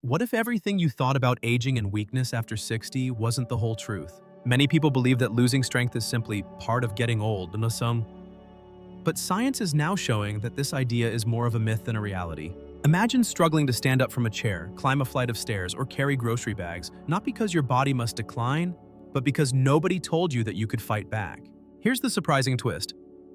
What if everything you thought about aging and weakness after 60 wasn't the whole truth? Many people believe that losing strength is simply part of getting old, but science is now showing that this idea is more of a myth than a reality. Imagine struggling to stand up from a chair, climb a flight of stairs, or carry grocery bags, not because your body must decline, but because nobody told you that you could fight back. Here's the surprising twist.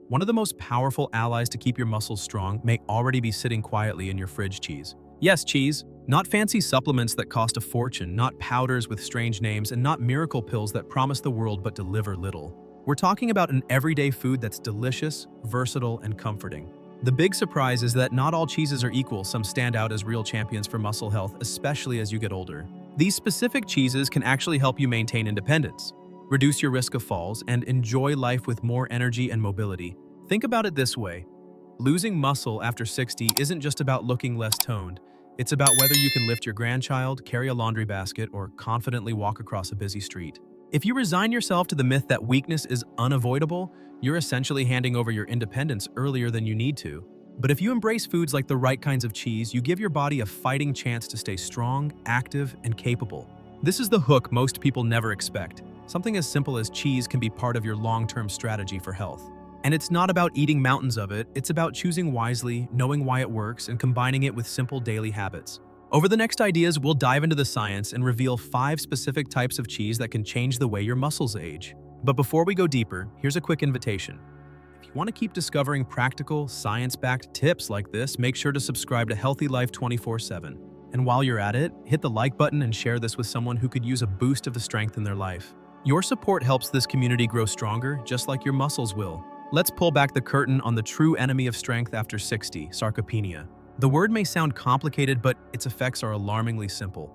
One of the most powerful allies to keep your muscles strong may already be sitting quietly in your fridge: cheese. Yes, cheese. Not fancy supplements that cost a fortune, not powders with strange names, and not miracle pills that promise the world but deliver little. We're talking about an everyday food that's delicious, versatile, and comforting. The big surprise is that not all cheeses are equal. Some stand out as real champions for muscle health, especially as you get older. These specific cheeses can actually help you maintain independence, reduce your risk of falls, and enjoy life with more energy and mobility. Think about it this way. Losing muscle after 60 isn't just about looking less toned. It's about whether you can lift your grandchild, carry a laundry basket, or confidently walk across a busy street. If you resign yourself to the myth that weakness is unavoidable, you're essentially handing over your independence earlier than you need to. But if you embrace foods like the right kinds of cheese, you give your body a fighting chance to stay strong, active, and capable. This is the hook most people never expect. Something as simple as cheese can be part of your long-term strategy for health. And it's not about eating mountains of it, it's about choosing wisely, knowing why it works, and combining it with simple daily habits. Over the next ideas, we'll dive into the science and reveal 5 specific types of cheese that can change the way your muscles age. But before we go deeper, here's a quick invitation. If you want to keep discovering practical, science-backed tips like this, make sure to subscribe to Healthy Life 24/7. And while you're at it, hit the like button and share this with someone who could use a boost of the strength in their life. Your support helps this community grow stronger, just like your muscles will. Let's pull back the curtain on the true enemy of strength after 60, sarcopenia. The word may sound complicated, but its effects are alarmingly simple.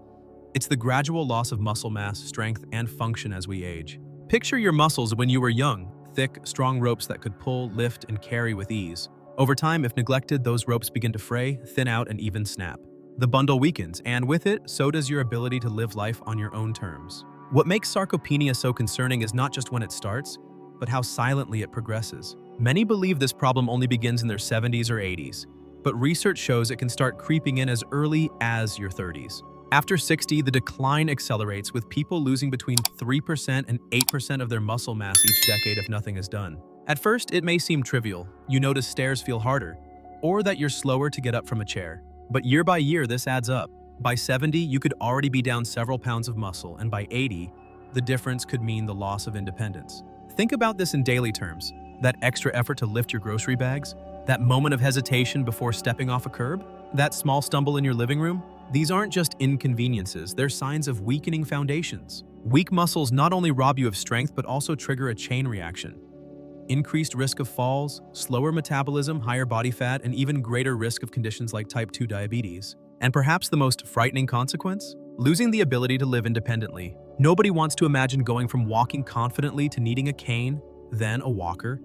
It's the gradual loss of muscle mass, strength, and function as we age. Picture your muscles when you were young, thick, strong ropes that could pull, lift, and carry with ease. Over time, if neglected, those ropes begin to fray, thin out, and even snap. The bundle weakens, and with it, so does your ability to live life on your own terms. What makes sarcopenia so concerning is not just when it starts, but how silently it progresses. Many believe this problem only begins in their 70s or 80s, but research shows it can start creeping in as early as your 30s. After 60, the decline accelerates, with people losing between 3% and 8% of their muscle mass each decade if nothing is done. At first, it may seem trivial. You notice stairs feel harder, or that you're slower to get up from a chair. But year by year, this adds up. By 70, you could already be down several pounds of muscle, and by 80, the difference could mean the loss of independence. Think about this in daily terms. That extra effort to lift your grocery bags, that moment of hesitation before stepping off a curb, that small stumble in your living room. These aren't just inconveniences, they're signs of weakening foundations. Weak muscles not only rob you of strength, but also trigger a chain reaction. Increased risk of falls, slower metabolism, higher body fat, and even greater risk of conditions like type 2 diabetes. And perhaps the most frightening consequence? Losing the ability to live independently. Nobody wants to imagine going from walking confidently to needing a cane, then a walker,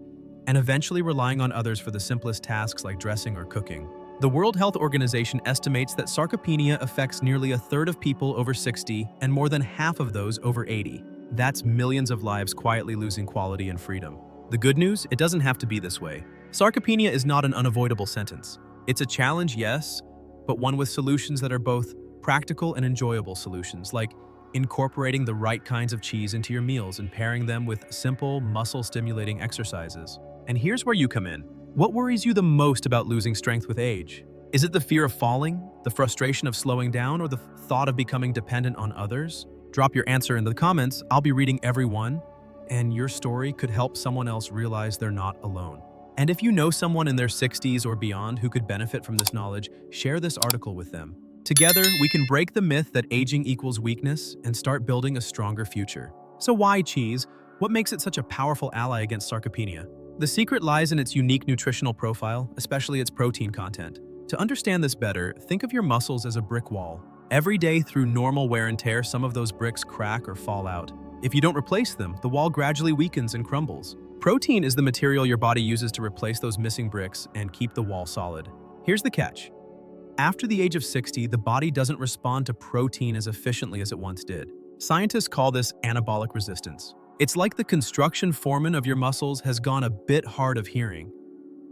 and eventually relying on others for the simplest tasks like dressing or cooking. The World Health Organization estimates that sarcopenia affects nearly a third of people over 60 and more than half of those over 80. That's millions of lives quietly losing quality and freedom. The good news? It doesn't have to be this way. Sarcopenia is not an unavoidable sentence. It's a challenge, yes, but one with solutions that are both practical and enjoyable solutions, like incorporating the right kinds of cheese into your meals and pairing them with simple, muscle-stimulating exercises. And here's where you come in. What worries you the most about losing strength with age? Is it the fear of falling, the frustration of slowing down, or the thought of becoming dependent on others? Drop your answer in the comments. I'll be reading every one, and your story could help someone else realize they're not alone. And if you know someone in their 60s or beyond who could benefit from this knowledge, share this article with them. Together, we can break the myth that aging equals weakness and start building a stronger future. So why cheese? What makes it such a powerful ally against sarcopenia? The secret lies in its unique nutritional profile, especially its protein content. To understand this better, think of your muscles as a brick wall. Every day through normal wear and tear, some of those bricks crack or fall out. If you don't replace them, the wall gradually weakens and crumbles. Protein is the material your body uses to replace those missing bricks and keep the wall solid. Here's the catch. After the age of 60, the body doesn't respond to protein as efficiently as it once did. Scientists call this anabolic resistance. It's like the construction foreman of your muscles has gone a bit hard of hearing.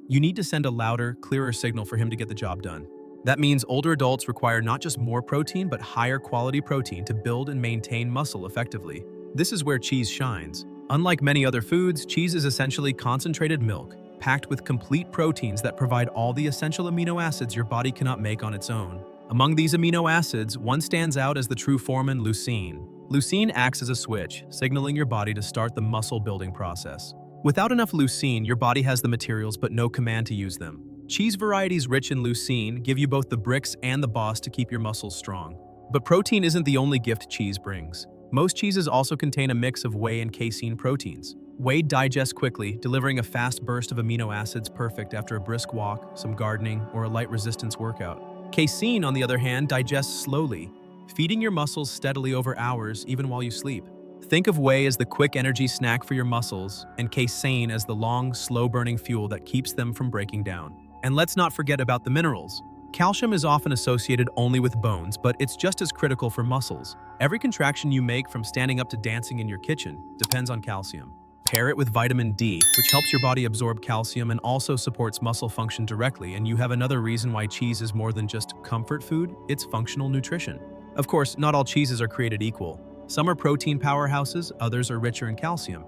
You need to send a louder, clearer signal for him to get the job done. That means older adults require not just more protein, but higher quality protein to build and maintain muscle effectively. This is where cheese shines. Unlike many other foods, cheese is essentially concentrated milk, packed with complete proteins that provide all the essential amino acids your body cannot make on its own. Among these amino acids, one stands out as the true foreman, leucine. Leucine acts as a switch, signaling your body to start the muscle-building process. Without enough leucine, your body has the materials but no command to use them. Cheese varieties rich in leucine give you both the bricks and the boss to keep your muscles strong. But protein isn't the only gift cheese brings. Most cheeses also contain a mix of whey and casein proteins. Whey digests quickly, delivering a fast burst of amino acids perfect after a brisk walk, some gardening, or a light resistance workout. Casein, on the other hand, digests slowly, feeding your muscles steadily over hours even while you sleep. Think of whey as the quick energy snack for your muscles, and casein as the long, slow-burning fuel that keeps them from breaking down. And let's not forget about the minerals. Calcium is often associated only with bones, but it's just as critical for muscles. Every contraction you make from standing up to dancing in your kitchen depends on calcium. Pair it with vitamin D, which helps your body absorb calcium and also supports muscle function directly, and you have another reason why cheese is more than just comfort food, it's functional nutrition. Of course, not all cheeses are created equal. Some are protein powerhouses, others are richer in calcium,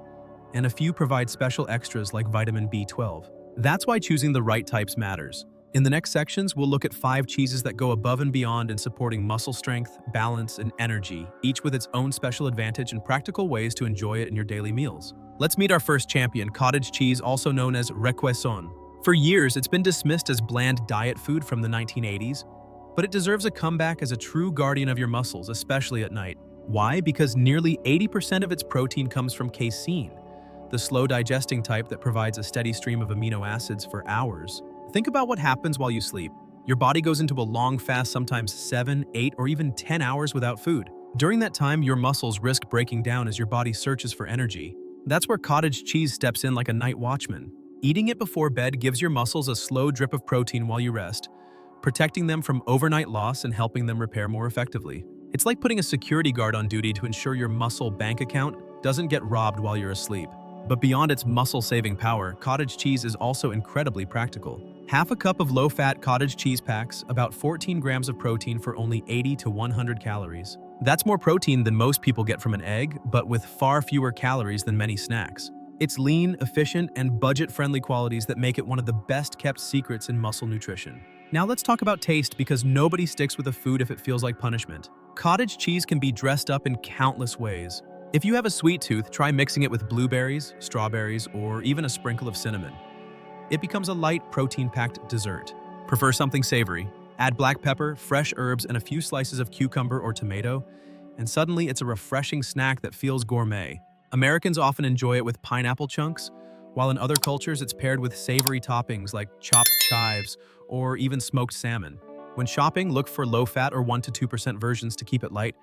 and a few provide special extras like vitamin B12. That's why choosing the right types matters. In the next sections, we'll look at 5 cheeses that go above and beyond in supporting muscle strength, balance, and energy, each with its own special advantage and practical ways to enjoy it in your daily meals. Let's meet our first champion, cottage cheese, also known as Ricotta. For years, it's been dismissed as bland diet food from the 1980s, but it deserves a comeback as a true guardian of your muscles, especially at night. Why? Because nearly 80% of its protein comes from casein, the slow-digesting type that provides a steady stream of amino acids for hours. Think about what happens while you sleep. Your body goes into a long fast, sometimes 7, 8, or even 10 hours without food. During that time, your muscles risk breaking down as your body searches for energy. That's where cottage cheese steps in like a night watchman. Eating it before bed gives your muscles a slow drip of protein while you rest, protecting them from overnight loss and helping them repair more effectively. It's like putting a security guard on duty to ensure your muscle bank account doesn't get robbed while you're asleep. But beyond its muscle-saving power, cottage cheese is also incredibly practical. Half a cup of low-fat cottage cheese packs about 14 grams of protein for only 80 to 100 calories. That's more protein than most people get from an egg, but with far fewer calories than many snacks. It's lean, efficient, and budget-friendly qualities that make it one of the best-kept secrets in muscle nutrition. Now let's talk about taste, because nobody sticks with a food if it feels like punishment. Cottage cheese can be dressed up in countless ways. If you have a sweet tooth, try mixing it with blueberries, strawberries, or even a sprinkle of cinnamon. It becomes a light, protein-packed dessert. Prefer something savory? Add black pepper, fresh herbs, and a few slices of cucumber or tomato, and suddenly it's a refreshing snack that feels gourmet. Americans often enjoy it with pineapple chunks, while in other cultures it's paired with savory toppings like chopped chives or even smoked salmon. When shopping, look for low-fat or 1 to 2% versions to keep it light,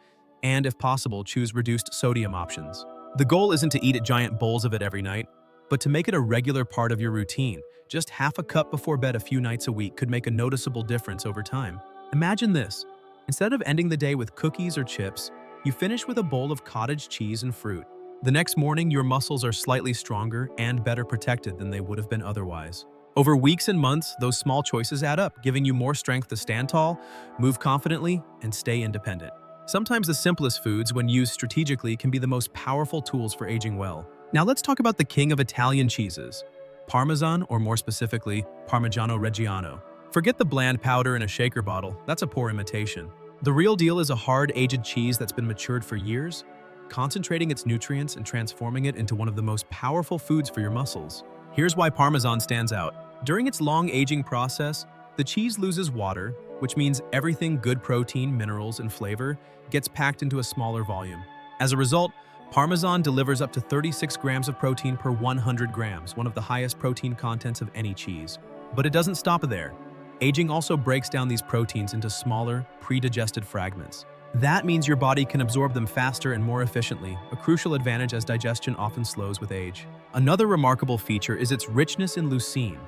and if possible, choose reduced sodium options. The goal isn't to eat giant bowls of it every night, but to make it a regular part of your routine. Just half a cup before bed a few nights a week could make a noticeable difference over time. Imagine this. Instead of ending the day with cookies or chips, you finish with a bowl of cottage cheese and fruit. The next morning, your muscles are slightly stronger and better protected than they would have been otherwise. Over weeks and months, those small choices add up, giving you more strength to stand tall, move confidently, and stay independent. Sometimes the simplest foods, when used strategically, can be the most powerful tools for aging well. Now let's talk about the king of Italian cheeses, Parmesan, or more specifically, Parmigiano Reggiano. Forget the bland powder in a shaker bottle, that's a poor imitation. The real deal is a hard, aged cheese that's been matured for years, concentrating its nutrients and transforming it into one of the most powerful foods for your muscles. Here's why Parmesan stands out. During its long aging process, the cheese loses water, which means everything good protein, minerals, and flavor gets packed into a smaller volume. As a result, Parmesan delivers up to 36 grams of protein per 100 grams, one of the highest protein contents of any cheese. But it doesn't stop there. Aging also breaks down these proteins into smaller, pre-digested fragments. That means your body can absorb them faster and more efficiently, a crucial advantage as digestion often slows with age. Another remarkable feature is its richness in leucine,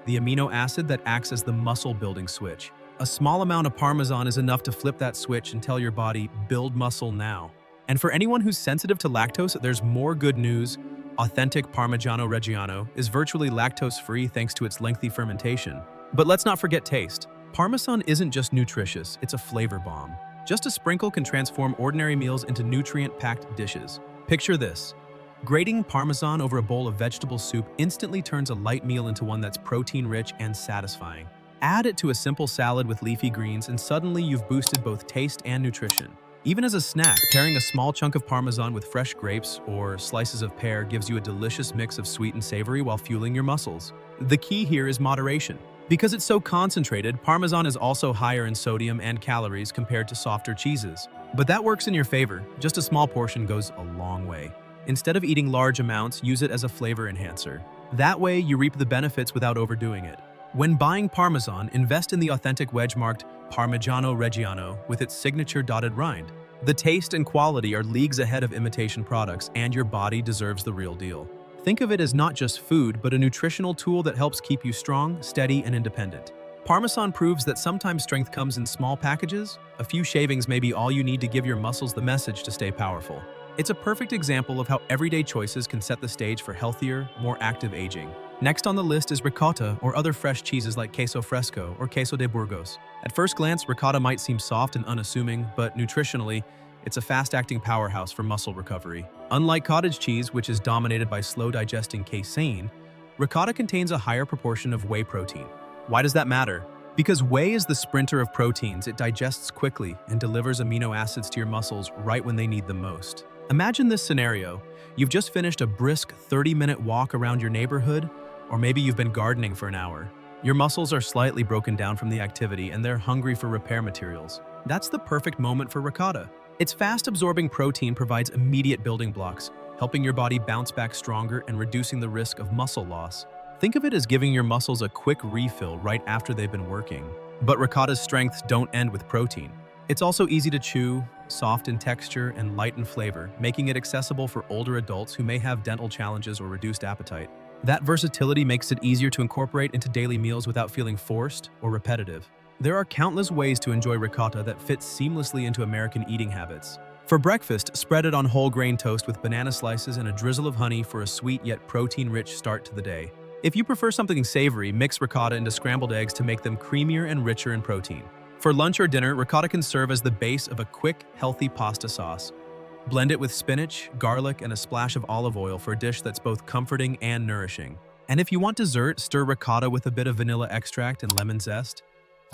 the amino acid that acts as the muscle-building switch. A small amount of Parmesan is enough to flip that switch and tell your body, build muscle now. And for anyone who's sensitive to lactose, there's more good news. Authentic Parmigiano Reggiano is virtually lactose-free thanks to its lengthy fermentation. But let's not forget taste. Parmesan isn't just nutritious, it's a flavor bomb. Just a sprinkle can transform ordinary meals into nutrient-packed dishes. Picture this. Grating Parmesan over a bowl of vegetable soup instantly turns a light meal into one that's protein-rich and satisfying. Add it to a simple salad with leafy greens and suddenly you've boosted both taste and nutrition. Even as a snack, pairing a small chunk of Parmesan with fresh grapes or slices of pear gives you a delicious mix of sweet and savory while fueling your muscles. The key here is moderation. Because it's so concentrated, Parmesan is also higher in sodium and calories compared to softer cheeses. But that works in your favor. Just a small portion goes a long way. Instead of eating large amounts, use it as a flavor enhancer. That way, you reap the benefits without overdoing it. When buying Parmesan, invest in the authentic wedge-marked Parmigiano Reggiano with its signature dotted rind. The taste and quality are leagues ahead of imitation products, and your body deserves the real deal. Think of it as not just food, but a nutritional tool that helps keep you strong, steady, and independent. Parmesan proves that sometimes strength comes in small packages. A few shavings may be all you need to give your muscles the message to stay powerful. It's a perfect example of how everyday choices can set the stage for healthier, more active aging. Next on the list is ricotta or other fresh cheeses like queso fresco or queso de Burgos. At first glance, ricotta might seem soft and unassuming, but nutritionally, it's a fast-acting powerhouse for muscle recovery. Unlike cottage cheese, which is dominated by slow-digesting casein, ricotta contains a higher proportion of whey protein. Why does that matter? Because whey is the sprinter of proteins. It digests quickly and delivers amino acids to your muscles right when they need them most. Imagine this scenario. You've just finished a brisk 30-minute walk around your neighborhood, or maybe you've been gardening for an hour. Your muscles are slightly broken down from the activity and they're hungry for repair materials. That's the perfect moment for ricotta. Its fast-absorbing protein provides immediate building blocks, helping your body bounce back stronger and reducing the risk of muscle loss. Think of it as giving your muscles a quick refill right after they've been working. But ricotta's strengths don't end with protein. It's also easy to chew, soft in texture, and light in flavor, making it accessible for older adults who may have dental challenges or reduced appetite. That versatility makes it easier to incorporate into daily meals without feeling forced or repetitive. There are countless ways to enjoy ricotta that fit seamlessly into American eating habits. For breakfast, spread it on whole grain toast with banana slices and a drizzle of honey for a sweet yet protein-rich start to the day. If you prefer something savory, mix ricotta into scrambled eggs to make them creamier and richer in protein. For lunch or dinner, ricotta can serve as the base of a quick, healthy pasta sauce. Blend it with spinach, garlic, and a splash of olive oil for a dish that's both comforting and nourishing. And if you want dessert, stir ricotta with a bit of vanilla extract and lemon zest.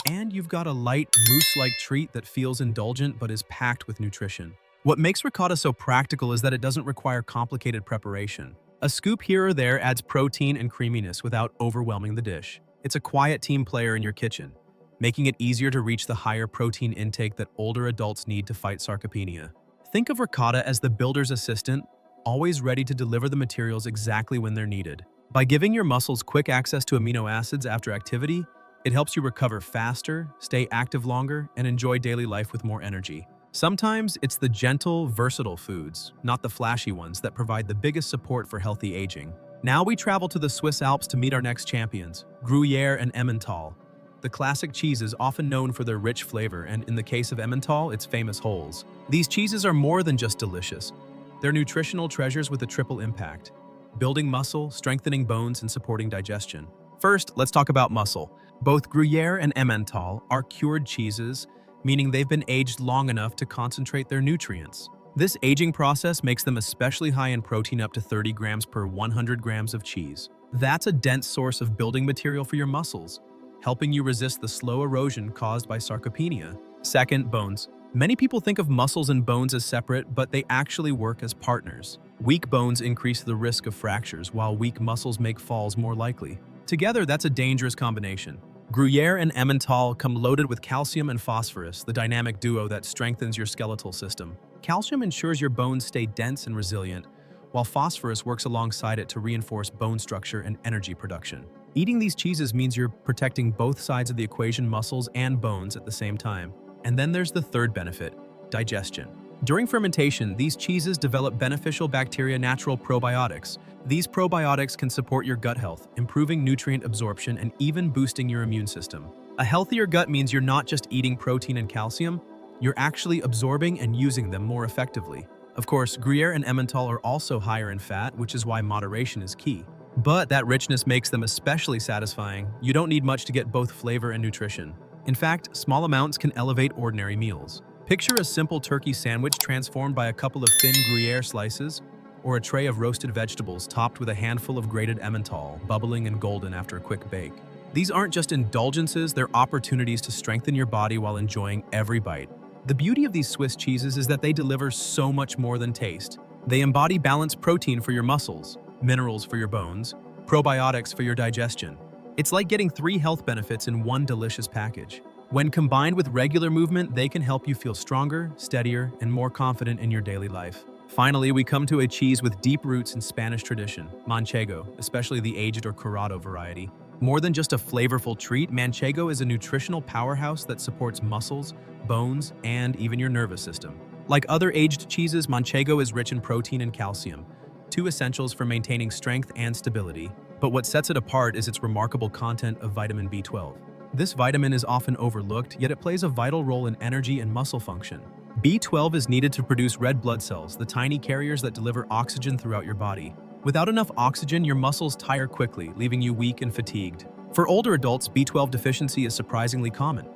And you've got a light, mousse-like treat that feels indulgent but is packed with nutrition. What makes ricotta so practical is that it doesn't require complicated preparation. A scoop here or there adds protein and creaminess without overwhelming the dish. It's a quiet team player in your kitchen, making it easier to reach the higher protein intake that older adults need to fight sarcopenia. Think of ricotta as the builder's assistant, always ready to deliver the materials exactly when they're needed. By giving your muscles quick access to amino acids after activity, it helps you recover faster, stay active longer, and enjoy daily life with more energy. Sometimes it's the gentle, versatile foods, not the flashy ones, that provide the biggest support for healthy aging. Now we travel to the Swiss Alps to meet our next champions, Gruyère and Emmental. The classic cheese is often known for their rich flavor, and in the case of Emmental, its famous holes. These cheeses are more than just delicious. They're nutritional treasures with a triple impact: building muscle, strengthening bones, and supporting digestion. First, let's talk about muscle. Both Gruyère and Emmental are cured cheeses, meaning they've been aged long enough to concentrate their nutrients. This aging process makes them especially high in protein, up to 30 grams per 100 grams of cheese. That's a dense source of building material for your muscles, helping you resist the slow erosion caused by sarcopenia. Second, bones. Many people think of muscles and bones as separate, but they actually work as partners. Weak bones increase the risk of fractures, while weak muscles make falls more likely. Together, that's a dangerous combination. Gruyère and Emmental come loaded with calcium and phosphorus, the dynamic duo that strengthens your skeletal system. Calcium ensures your bones stay dense and resilient, while phosphorus works alongside it to reinforce bone structure and energy production. Eating these cheeses means you're protecting both sides of the equation, muscles and bones, at the same time. And then there's the third benefit: digestion. During fermentation, these cheeses develop beneficial bacteria, natural probiotics. These probiotics can support your gut health, improving nutrient absorption and even boosting your immune system. A healthier gut means you're not just eating protein and calcium, you're actually absorbing and using them more effectively. Of course, Gruyère and Emmental are also higher in fat, which is why moderation is key. But that richness makes them especially satisfying. You don't need much to get both flavor and nutrition. In fact, small amounts can elevate ordinary meals. Picture a simple turkey sandwich transformed by a couple of thin Gruyère slices, or a tray of roasted vegetables topped with a handful of grated Emmental, bubbling and golden after a quick bake. These aren't just indulgences, they're opportunities to strengthen your body while enjoying every bite. The beauty of these Swiss cheeses is that they deliver so much more than taste. They embody balanced protein for your muscles, minerals for your bones, probiotics for your digestion. It's like getting 3 health benefits in one delicious package. When combined with regular movement, they can help you feel stronger, steadier, and more confident in your daily life. Finally, we come to a cheese with deep roots in Spanish tradition, Manchego, especially the aged or curado variety. More than just a flavorful treat, Manchego is a nutritional powerhouse that supports muscles, bones, and even your nervous system. Like other aged cheeses, Manchego is rich in protein and calcium, 2 essentials for maintaining strength and stability. But what sets it apart is its remarkable content of vitamin B12. This vitamin is often overlooked, yet it plays a vital role in energy and muscle function. B12 is needed to produce red blood cells, the tiny carriers that deliver oxygen throughout your body. Without enough oxygen, your muscles tire quickly, leaving you weak and fatigued. For older adults, B12 deficiency is surprisingly common,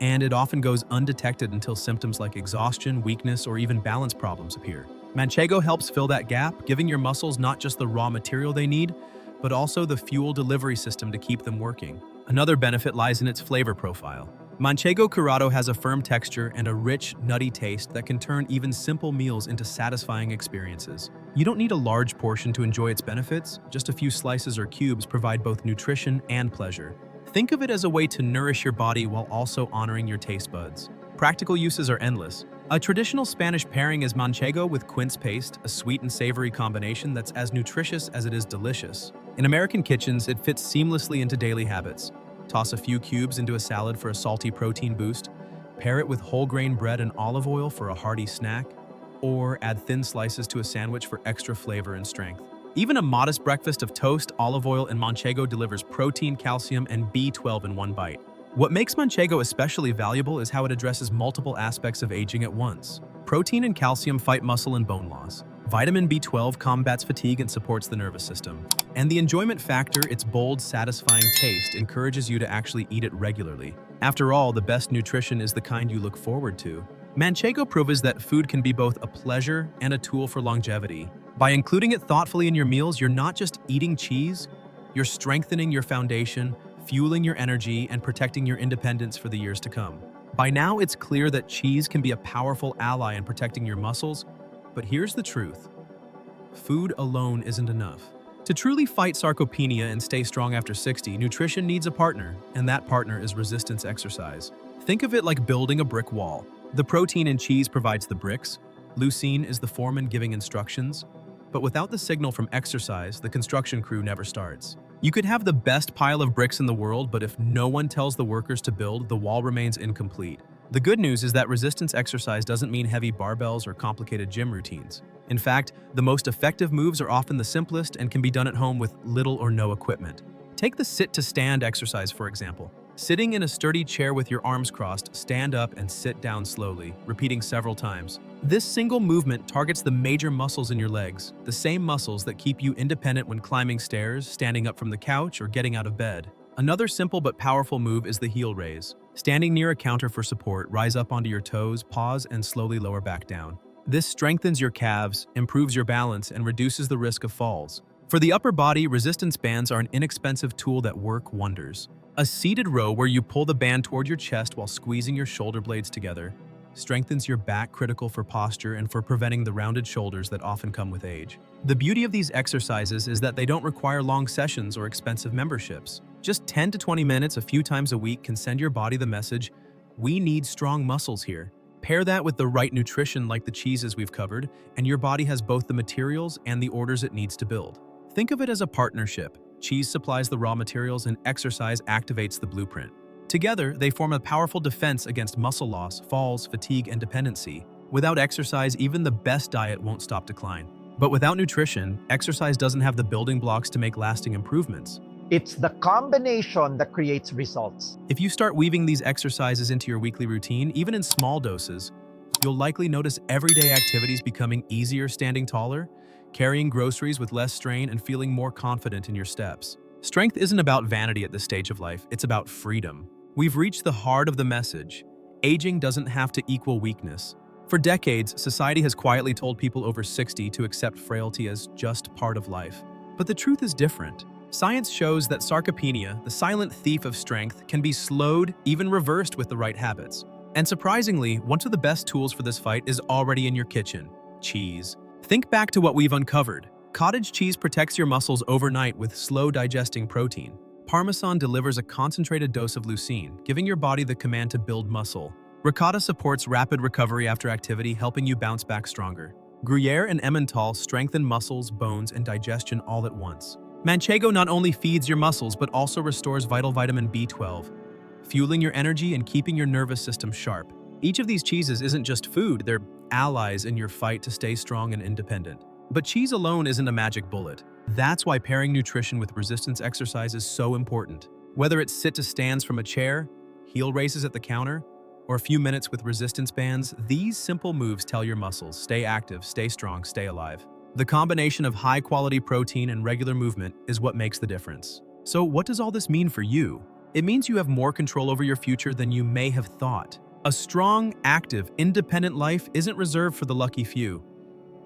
and it often goes undetected until symptoms like exhaustion, weakness, or even balance problems appear. Manchego helps fill that gap, giving your muscles not just the raw material they need, but also the fuel delivery system to keep them working. Another benefit lies in its flavor profile. Manchego Curado has a firm texture and a rich, nutty taste that can turn even simple meals into satisfying experiences. You don't need a large portion to enjoy its benefits, just a few slices or cubes provide both nutrition and pleasure. Think of it as a way to nourish your body while also honoring your taste buds. Practical uses are endless. A traditional Spanish pairing is Manchego with quince paste, a sweet and savory combination that's as nutritious as it is delicious. In American kitchens, it fits seamlessly into daily habits. Toss a few cubes into a salad for a salty protein boost, pair it with whole grain bread and olive oil for a hearty snack, or add thin slices to a sandwich for extra flavor and strength. Even a modest breakfast of toast, olive oil, and Manchego delivers protein, calcium, and B12 in one bite. What makes Manchego especially valuable is how it addresses multiple aspects of aging at once. Protein and calcium fight muscle and bone loss. Vitamin B12 combats fatigue and supports the nervous system. And the enjoyment factor, its bold, satisfying taste, encourages you to actually eat it regularly. After all, the best nutrition is the kind you look forward to. Manchego proves that food can be both a pleasure and a tool for longevity. By including it thoughtfully in your meals, you're not just eating cheese, you're strengthening your foundation, fueling your energy, and protecting your independence for the years to come. By now, it's clear that cheese can be a powerful ally in protecting your muscles, but here's the truth. Food alone isn't enough. To truly fight sarcopenia and stay strong after 60, nutrition needs a partner, and that partner is resistance exercise. Think of it like building a brick wall. The protein in cheese provides the bricks, leucine is the foreman giving instructions, but without the signal from exercise, the construction crew never starts. You could have the best pile of bricks in the world, but if no one tells the workers to build, the wall remains incomplete. The good news is that resistance exercise doesn't mean heavy barbells or complicated gym routines. In fact, the most effective moves are often the simplest and can be done at home with little or no equipment. Take the sit-to-stand exercise, for example. Sitting in a sturdy chair with your arms crossed, stand up and sit down slowly, repeating several times. This single movement targets the major muscles in your legs, the same muscles that keep you independent when climbing stairs, standing up from the couch, or getting out of bed. Another simple but powerful move is the heel raise. Standing near a counter for support, rise up onto your toes, pause, and slowly lower back down. This strengthens your calves, improves your balance, and reduces the risk of falls. For the upper body, resistance bands are an inexpensive tool that work wonders. A seated row where you pull the band toward your chest while squeezing your shoulder blades together strengthens your back, critical for posture and for preventing the rounded shoulders that often come with age. The beauty of these exercises is that they don't require long sessions or expensive memberships. Just 10 to 20 minutes a few times a week can send your body the message, we need strong muscles here. Pair that with the right nutrition like the cheeses we've covered, and your body has both the materials and the orders it needs to build. Think of it as a partnership. Cheese supplies the raw materials and exercise activates the blueprint. Together, they form a powerful defense against muscle loss, falls, fatigue, and dependency. Without exercise, even the best diet won't stop decline. But without nutrition, exercise doesn't have the building blocks to make lasting improvements. It's the combination that creates results. If you start weaving these exercises into your weekly routine, even in small doses, you'll likely notice everyday activities becoming easier, standing taller, carrying groceries with less strain, and feeling more confident in your steps. Strength isn't about vanity at this stage of life, it's about freedom. We've reached the heart of the message. Aging doesn't have to equal weakness. For decades, society has quietly told people over 60 to accept frailty as just part of life. But the truth is different. Science shows that sarcopenia, the silent thief of strength, can be slowed, even reversed with the right habits. And surprisingly, one of the best tools for this fight is already in your kitchen: cheese. Think back to what we've uncovered. Cottage cheese protects your muscles overnight with slow-digesting protein. Parmesan delivers a concentrated dose of leucine, giving your body the command to build muscle. Ricotta supports rapid recovery after activity, helping you bounce back stronger. Gruyère and Emmental strengthen muscles, bones, and digestion all at once. Manchego not only feeds your muscles but also restores vital vitamin B12, fueling your energy and keeping your nervous system sharp. Each of these cheeses isn't just food, they're allies in your fight to stay strong and independent. But cheese alone isn't a magic bullet. That's why pairing nutrition with resistance exercise is so important. Whether it's sit-to-stands from a chair, heel raises at the counter, or a few minutes with resistance bands, these simple moves tell your muscles, stay active, stay strong, stay alive. The combination of high-quality protein and regular movement is what makes the difference. So what does all this mean for you? It means you have more control over your future than you may have thought. A strong, active, independent life isn't reserved for the lucky few.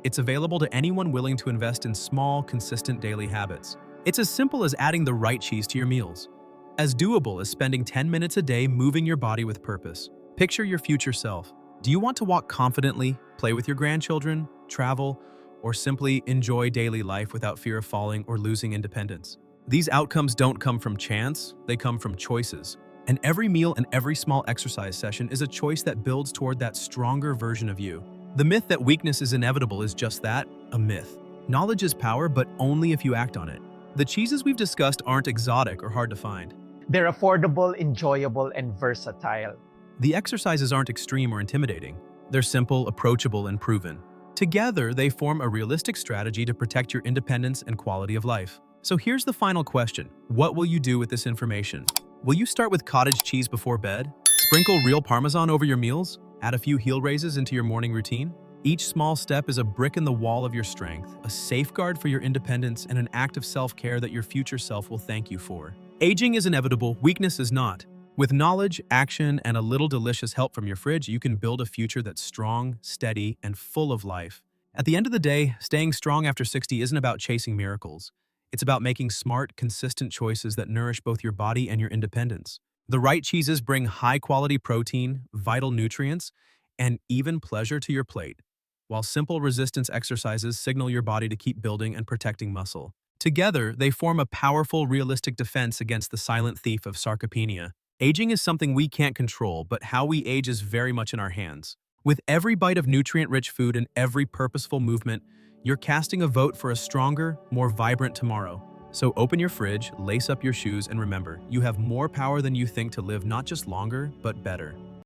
It's available to anyone willing to invest in small, consistent daily habits. It's as simple as adding the right cheese to your meals, as doable as spending 10 minutes a day moving your body with purpose. Picture your future self. Do you want to walk confidently, play with your grandchildren, travel, or simply enjoy daily life without fear of falling or losing independence? These outcomes don't come from chance, they come from choices. And every meal and every small exercise session is a choice that builds toward that stronger version of you. The myth that weakness is inevitable is just that, a myth. Knowledge is power, but only if you act on it. The cheeses we've discussed aren't exotic or hard to find. They're affordable, enjoyable, and versatile. The exercises aren't extreme or intimidating. They're simple, approachable, and proven. Together, they form a realistic strategy to protect your independence and quality of life. So here's the final question. What will you do with this information? Will you start with cottage cheese before bed? Sprinkle real Parmesan over your meals? Add a few heel raises into your morning routine? Each small step is a brick in the wall of your strength, a safeguard for your independence, and an act of self-care that your future self will thank you for. Aging is inevitable, weakness is not. With knowledge, action, and a little delicious help from your fridge, you can build a future that's strong, steady, and full of life. At the end of the day, staying strong after 60 isn't about chasing miracles. It's about making smart, consistent choices that nourish both your body and your independence. The right cheeses bring high-quality protein, vital nutrients, and even pleasure to your plate, while simple resistance exercises signal your body to keep building and protecting muscle. Together, they form a powerful, realistic defense against the silent thief of sarcopenia. Aging is something we can't control, but how we age is very much in our hands. With every bite of nutrient-rich food and every purposeful movement, you're casting a vote for a stronger, more vibrant tomorrow. So open your fridge, lace up your shoes, and remember, you have more power than you think to live not just longer, but better.